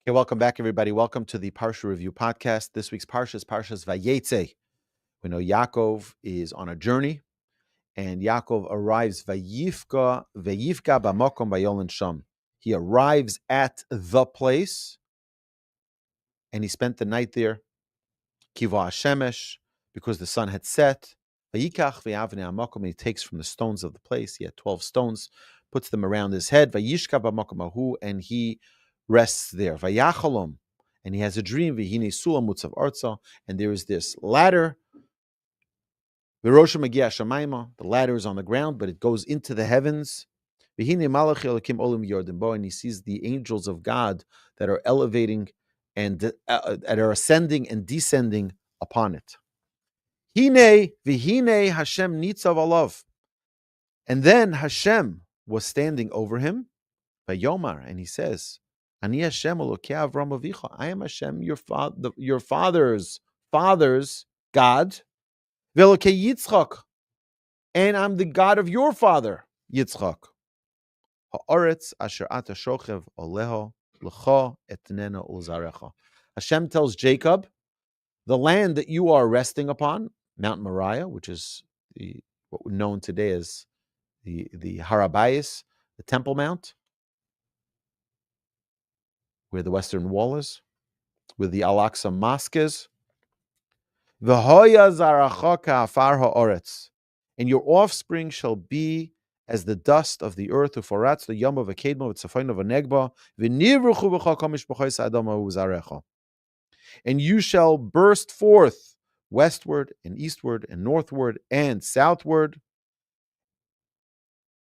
Okay, welcome back, everybody. Welcome to the Parsha Review Podcast. This week's Parsha is Parsha's Vayeitzei. We know Yaakov is on a journey, and Yaakov arrives Vayifka b'makom vayolin sham. He arrives at the place, and he spent the night there. Kiva Hashemesh, because the sun had set. Vayikach v'yavnei hamakom, and he takes from the stones of the place. He had 12 stones, puts them around his head. Vayishka b'makom ahu, and he rests there. Vayachalom, and he has a dream. V'hine sulam mutzav arza, and there is this ladder. V'rosha magia shamayma, the ladder is on the ground, but it goes into the heavens. V'hine malach elokim olim yordim bo, and he sees the angels of God that are elevating and that are ascending and descending upon it. Hine v'hine Hashem nitzav alav, and then Hashem was standing over him. Vayomar, and he says, Ani Hashem Elokei Avram Avicha. I am Hashem, your father's God. V'Elokei Yitzchak, and I'm the God of your father Yitzchak. Ha'aretz asher ata shochev oleho l'cha etnena uzarecha. Hashem tells Jacob, the land that you are resting upon, Mount Moriah, which is what we're known today as the Harabayis, the Temple Mount, where the Western Wall is, where the Al-Aqsa Mosque is. V'hoya zaracha ka'afar ha'oretz, and your offspring shall be as the dust of the earth, uforatz the yom of a kedma, v'tzafayin of a negba, v'nivruchu b'cha kamish b'chois adama uzarecha. And you shall burst forth westward and eastward and northward and southward,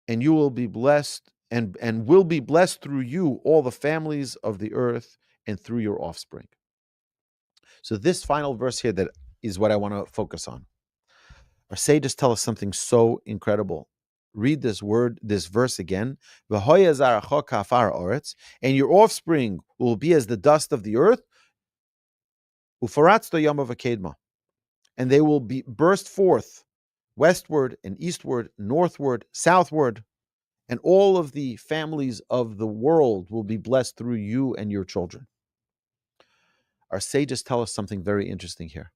and you will be blessed, and will be blessed through you all the families of the earth, and through your offspring. So this final verse here that is what I want to focus on. Our sages tell us something so incredible. Read this verse again. And your offspring will be as the dust of the earth. And they will be burst forth westward and eastward, northward, southward, and all of the families of the world will be blessed through you and your children. Our sages tell us something very interesting here.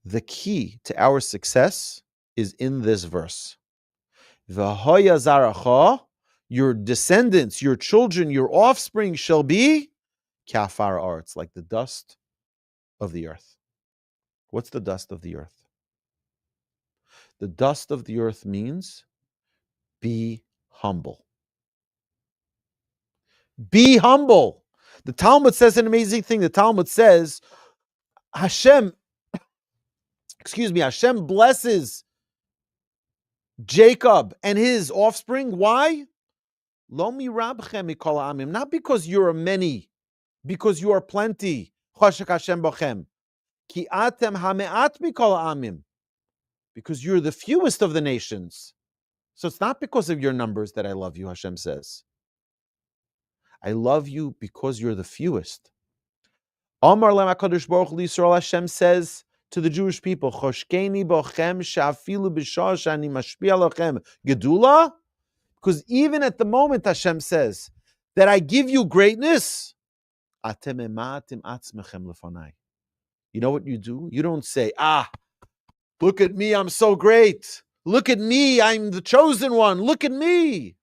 The key to our success is in this verse. V'hoya zaracha, your descendants, your children, your offspring shall be kafar arts, like the dust of the earth. What's the dust of the earth? The dust of the earth means be humble. Be humble. The Talmud says an amazing thing. The Talmud says, Hashem blesses Jacob and his offspring. Why? Lo mirabchem mikol ha'amim. Not because you are many, because you are plenty. Chashek Hashem bochem. Ki atem hame'at mikol ha'amim. Because you're the fewest of the nations. So it's not because of your numbers that I love you, Hashem says. I love you because you're the fewest. Amar lem HaKadosh Baruch Hu Yisrael, Hashem says to the Jewish people, Choshkeni bochem she'afilu b'shah sh'ani mashpia lochem gedula. Because even at the moment, Hashem says, that I give you greatness, atem ematim atzmechem lefanai. You know what you do? You don't say, look at me, I'm so great. Look at me, I'm the chosen one. Look at me.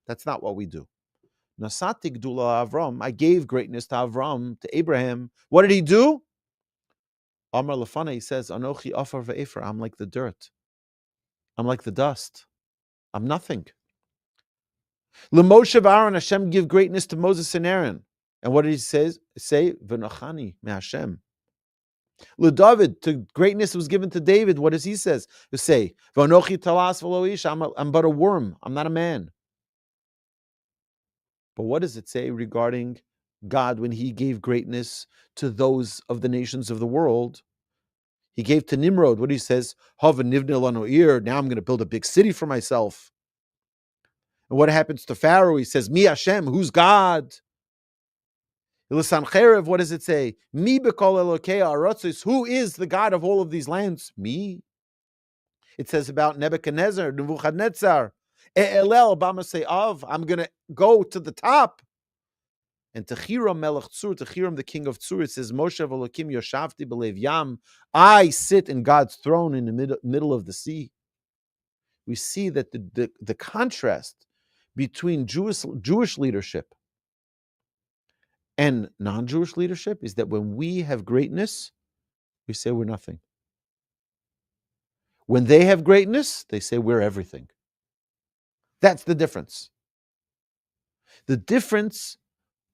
That's not what we do. Nasati gdula Avram. I gave greatness to Avram, to Abraham. What did he do? Amar lefanai, he says, Anochi afar ve'efer. I'm like the dirt. I'm like the dust. I'm nothing. L'Moshe v'Aaron, Hashem give greatness to Moses and Aaron. And what did he say? V'nachani me Hashem. L'David, to greatness was given to David. What does he says? He say, V'anochi talas v'lo ish. I'm but a worm. I'm not a man. But what does it say regarding God when he gave greatness to those of the nations of the world? He gave to Nimrod. What he says? Hava nivne lano ir. Now I'm going to build a big city for myself. And what happens to Pharaoh? He says, Mi Hashem, who's God? L'sancherev, what does it say? Mi bekol elokei ha'arotzos, who is the God of all of these lands? Me. It says about Nebuchadnezzar, Nebuchadnezzar, E'elel b'masei av, I'm going to go to the top. And Techiram Melech Tzur, Techiram the king of Tzur, it says, Moshe Elokim Yoshavti Belev Yam, I sit in God's throne in the middle of the sea. We see that the contrast between Jewish leadership and non-Jewish leadership is that when we have greatness, we say we're nothing. When they have greatness, they say we're everything. That's the difference. The difference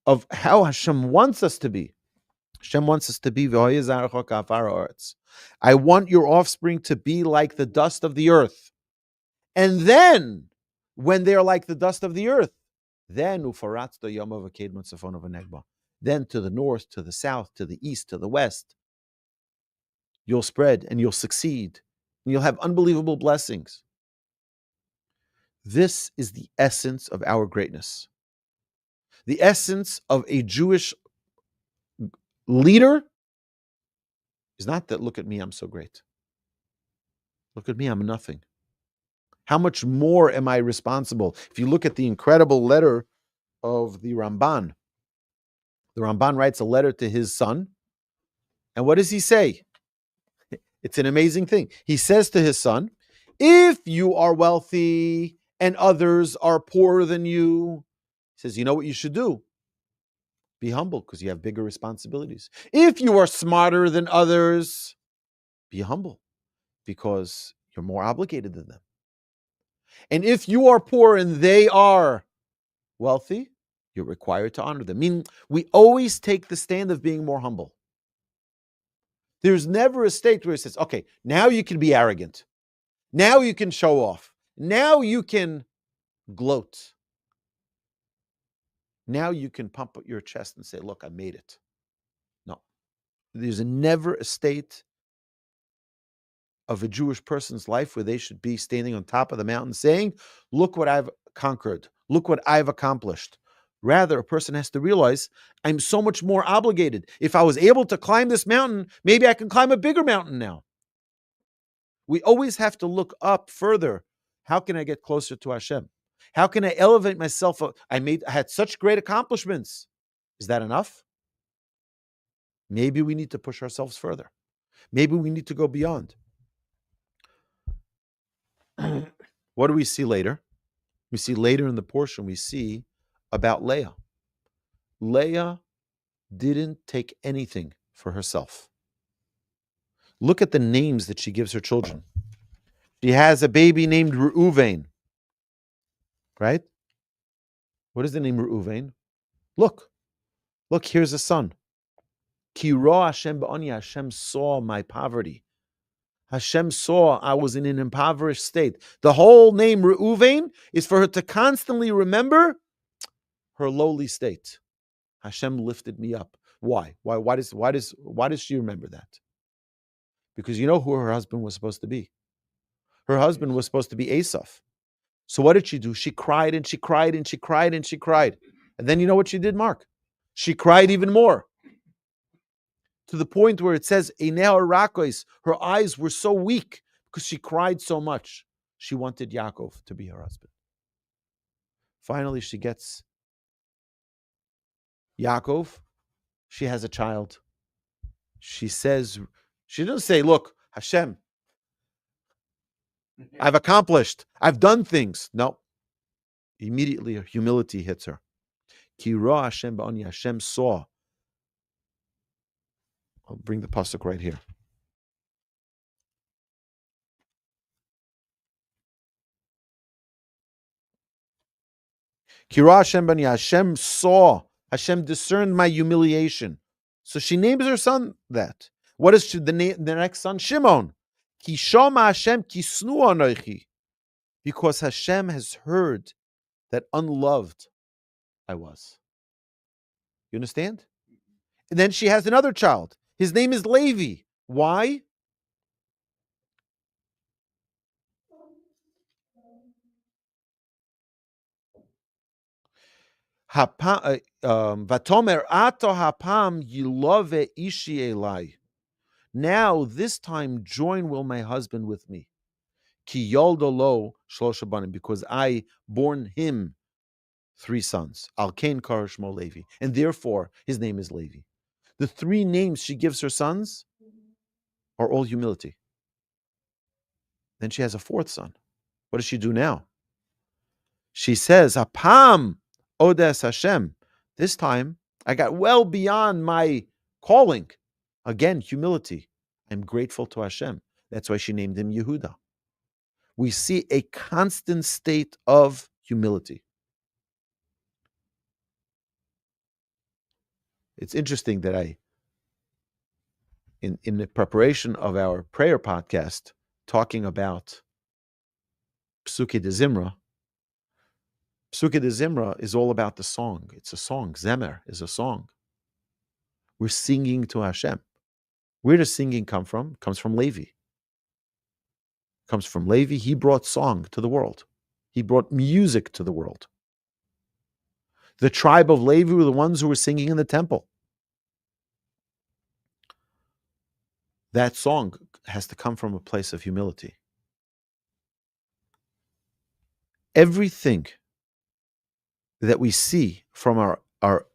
of how Hashem wants us to be. Hashem wants us to be, I want your offspring to be like the dust of the earth. And then, when they're like the dust of the earth, then to the north, to the south, to the east, to the west, you'll spread and you'll succeed. And you'll have unbelievable blessings. This is the essence of our greatness. The essence of a Jewish leader is not that, look at me, I'm so great. Look at me, I'm nothing. How much more am I responsible? If you look at the incredible letter of the Ramban writes a letter to his son. And what does he say? It's an amazing thing. He says to his son, if you are wealthy and others are poorer than you, he says, you know what you should do? Be humble because you have bigger responsibilities. If you are smarter than others, be humble because you're more obligated than them. And if you are poor and they are wealthy, you're required to honor them. Meaning, we always take the stand of being more humble. There's never a state where it says, okay, now you can be arrogant. Now you can show off. Now you can gloat. Now you can pump up your chest and say, look, I made it. No. There's never a state of a Jewish person's life where they should be standing on top of the mountain saying, look what I've conquered. Look what I've accomplished. Rather, a person has to realize, I'm so much more obligated. If I was able to climb this mountain, maybe I can climb a bigger mountain now. We always have to look up further. How can I get closer to Hashem? How can I elevate myself? I had such great accomplishments. Is that enough? Maybe we need to push ourselves further. Maybe we need to go beyond. What do we see later? We see later in the portion, we see about Leah. Leah didn't take anything for herself. Look at the names that she gives her children. She has a baby named Reuven. Right? What is the name Reuven? Look, here's a son. Ki ra Hashem ba'ani, Hashem saw my poverty. Hashem saw I was in an impoverished state. The whole name Reuven is for her to constantly remember her lowly state. Hashem lifted me up. Why? Why does she remember that? Because you know who her husband was supposed to be. Her husband was supposed to be Asaph. So what did she do? She cried and she cried and she cried and she cried. And then you know what she did, Mark? She cried even more. To the point where it says, Einea Rakos, her eyes were so weak because she cried so much. She wanted Yaakov to be her husband. Finally, she gets Yaakov. She has a child. She says, she doesn't say, look, Hashem, I've accomplished. I've done things. No. Immediately, her humility hits her. Ki ra Hashem ba'ani, Hashem saw. I'll bring the pasuk right here. Ki ra Hashem ba'ani, Hashem saw. Hashem discerned my humiliation. So she names her son that. What is the next son? Shimon. Ki shama Hashem ki snu anochi. Because Hashem has heard that unloved I was. You understand? And then she has another child. His name is Levi. Why? Vatomer ato hapam yilove ishi elai. Now this time join will my husband with me. Ki yoldo lo shlosha banim, because I born him 3 sons. Al Kain Kar Shmo Levi. And therefore, his name is Levi. The 3 names she gives her sons are all humility. Then she has a 4th son. What does she do now? She says, Apam Odes Hashem. This time, I got well beyond my calling. Again, humility. I'm grateful to Hashem. That's why she named him Yehuda. We see a constant state of humility. It's interesting that in the preparation of our prayer podcast, talking about Psuke de Zimra, Psuke de Zimra is all about the song. It's a song. Zemer is a song. We're singing to Hashem. Where does singing come from? It comes from Levi. It comes from Levi. He brought song to the world. He brought music to the world. The tribe of Levi were the ones who were singing in the temple. That song has to come from a place of humility. Everything that we see from our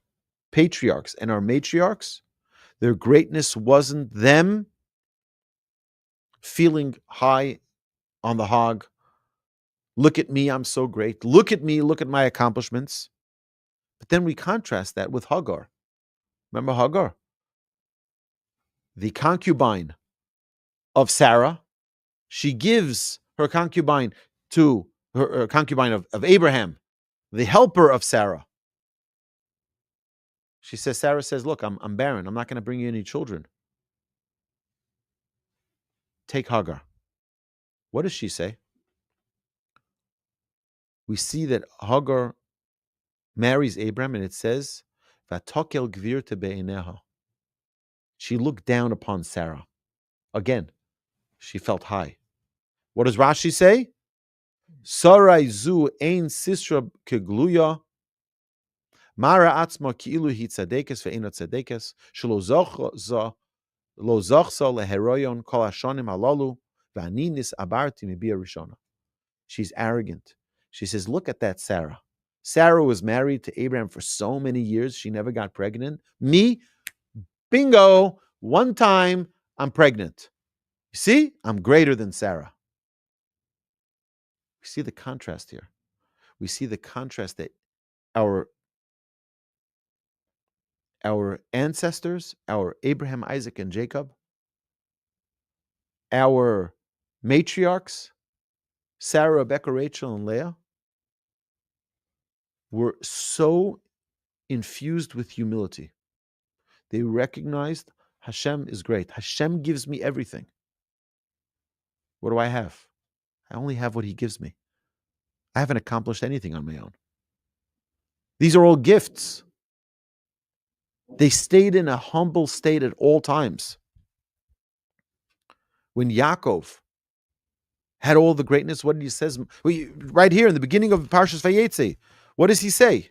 patriarchs and our matriarchs, their greatness wasn't them feeling high on the hog. Look at me, I'm so great. Look at me, look at my accomplishments. But then we contrast that with Hagar. Remember Hagar? The concubine of Sarah. She gives her concubine to her concubine of Abraham, the helper of Sarah. Sarah says, look, I'm barren. I'm not going to bring you any children. Take Hagar. What does she say? We see that Hagar marries Abraham, and it says, Vatokel gvirte be'eneha. She looked down upon Sarah. Again, she felt high. What does Rashi say? Sarai zu ein sisra kegluya. Mara atzma ki'ilu hi tzadekes ve'ena tzadekes. Shelo zochza lo zochsa leheroyon kol hashonim halalu ve'ani nis abarti mibia rishona. She's arrogant. She says, look at that Sarah. Sarah was married to Abraham for so many years. She never got pregnant. Me, bingo, one time I'm pregnant. You see, I'm greater than Sarah. We see the contrast here. We see the contrast that our ancestors, our Abraham, Isaac, and Jacob, our matriarchs, Sarah, Rebecca, Rachel, and Leah, were so infused with humility. They recognized Hashem is great. Hashem gives me everything. What do I have? I only have what he gives me. I haven't accomplished anything on my own. These are all gifts. They stayed in a humble state at all times. When Yaakov had all the greatness, what did he say? Right here in the beginning of Parshas Vayeitzei, what does he say?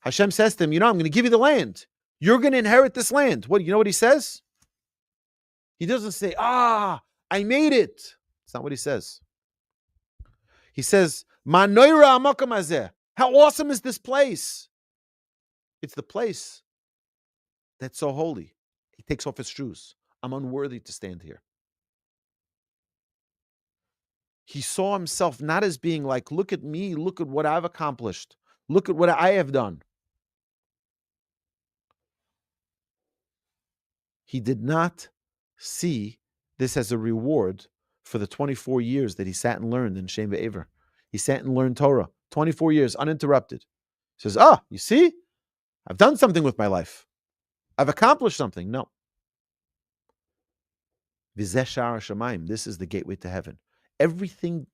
Hashem says to him, I'm going to give you the land. You're going to inherit this land. You know what he says? He doesn't say, I made it. That's not what he says. He says, Ma noira hamakom hazeh. How awesome is this place? It's the place that's so holy. He takes off his shoes. I'm unworthy to stand here. He saw himself not as being like, look at me, look at what I've accomplished. Look at what I have done. He did not see this as a reward for the 24 years that he sat and learned in Shem Ve'ever. He sat and learned Torah, 24 years, uninterrupted. He says, you see? I've done something with my life. I've accomplished something. No. V'zeh sha'ar shamayim. This is the gateway to heaven. Everything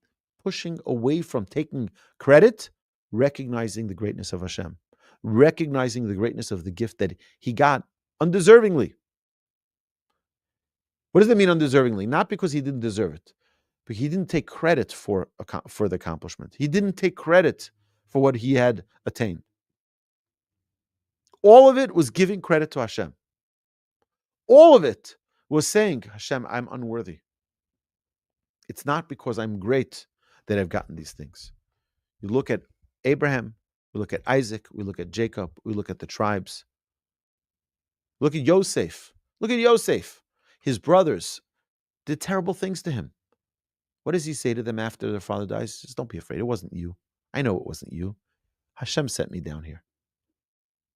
pushing away from taking credit, recognizing the greatness of Hashem, recognizing the greatness of the gift that he got undeservingly. What does that mean undeservingly? Not because he didn't deserve it, but he didn't take credit for the accomplishment. He didn't take credit for what he had attained. All of it was giving credit to Hashem. All of it was saying, Hashem, I'm unworthy. It's not because I'm great that I've gotten these things. You look at Abraham, We look at Isaac, we look at Jacob, we look at the tribes. Look at Yosef. Look at Yosef. His brothers did terrible things to him. What does he say to them after their father dies? He says, don't be afraid. It wasn't you. I know it wasn't you. Hashem sent me down here.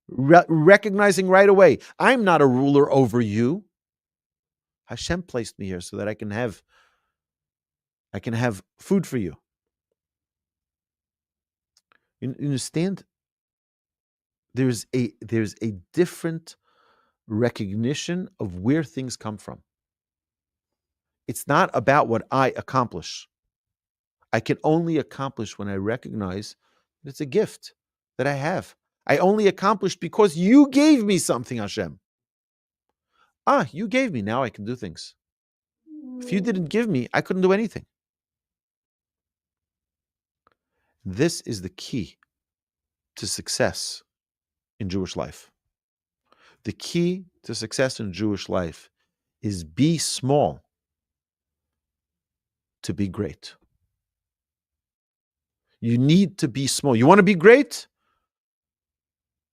Recognizing right away, I'm not a ruler over you. Hashem placed me here so that I can have food for you. You understand? There's a different recognition of where things come from. It's not about what I accomplish. I can only accomplish when I recognize that it's a gift that I have. I only accomplished because you gave me something, Hashem. You gave me, now I can do things. If you didn't give me, I couldn't do anything. This is the key to success in Jewish life. The key to success in Jewish life is be small to be great. You need to be small. You want to be great?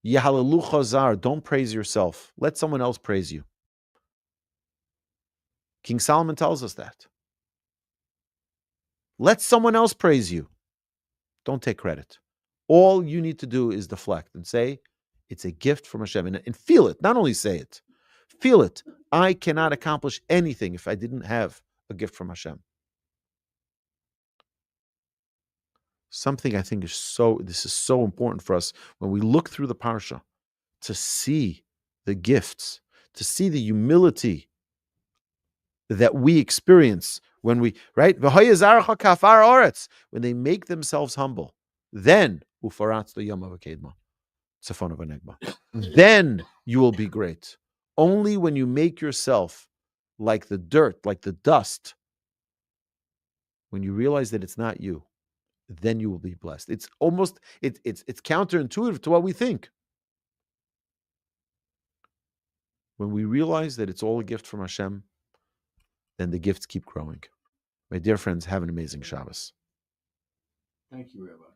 Yehalalu chazar. Don't praise yourself. Let someone else praise you. King Solomon tells us that. Let someone else praise you. Don't take credit. All you need to do is deflect and say, it's a gift from Hashem. And feel it. Not only say it. Feel it. I cannot accomplish anything if I didn't have a gift from Hashem. Something I think is so important for us when we look through the Parsha, to see the gifts, to see the humility that we experience when we, right? When they make themselves humble, then then you will be great. Only when you make yourself like the dirt, like the dust, when you realize that it's not you, then you will be blessed. It's almost, it's counterintuitive to what we think. When we realize that it's all a gift from Hashem, then the gifts keep growing. My dear friends, have an amazing Shabbos. Thank you, Rabbi.